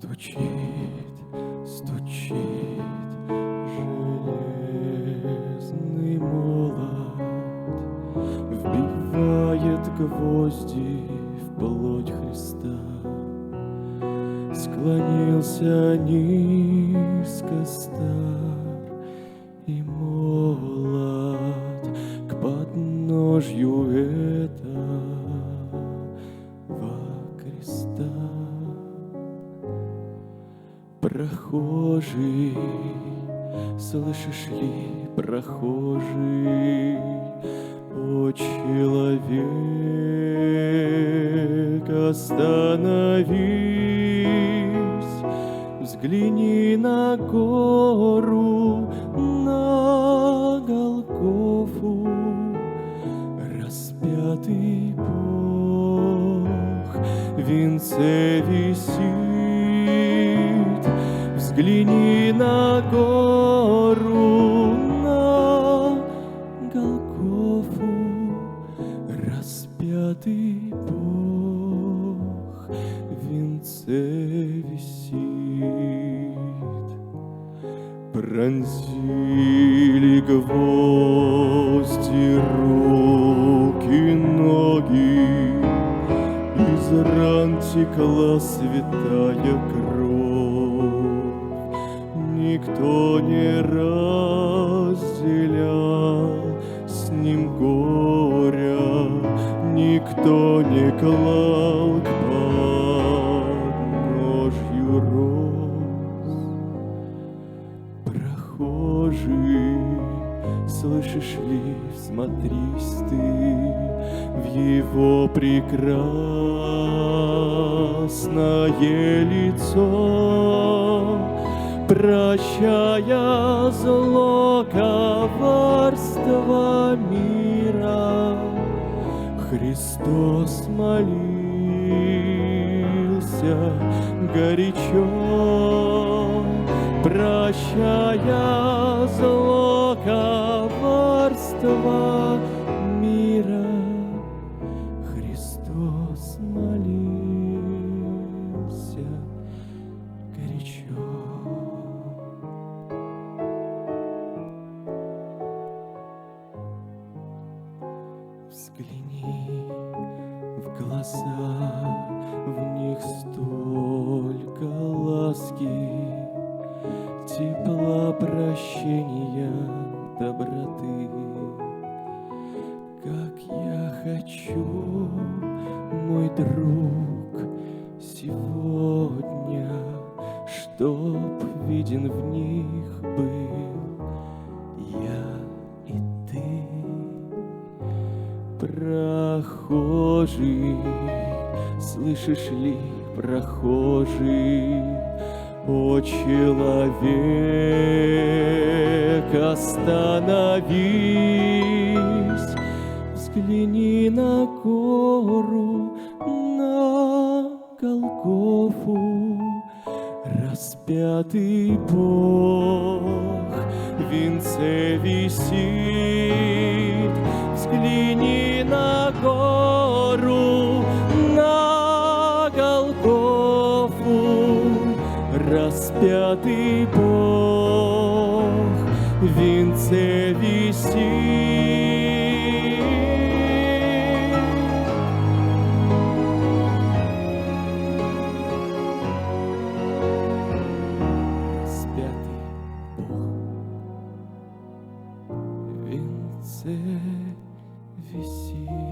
Стучит, стучит железный молот, вбивает гвозди в плоть Христа. Склонился низко стар и молод к подножью этого креста. Прохожий, слышишь ли, прохожий, о человек, остановись, взгляни на гору, на Голгофу, распятый Бог в венце висит. Взгляни на гору, на Голгофу, распятый Бог в венце висит. Пронзили гвозди руки, ноги, из ран текла святая кровь. Никто не разделял с ним горя, никто не клал к подножью роз. Прохожий, слышишь ли, всмотрись ты в его прекрасное лицо, прощая зло, коварство мира. Христос молился горячо, прощая зло, коварство мира. Христос молился горячо. Взгляни в глаза, в них столько ласки, тепла, прощения, доброты. Как я хочу, мой друг, сегодня, чтоб виден в них был я и ты. Прохожий, слышишь ли, прохожий, о человек, остановись, взгляни на гору, на Голгофу, распятый Бог в венце висит. Взгляни на гору, на Голгофу, распятый Бог в венце висит. Распятый Бог в венце висит.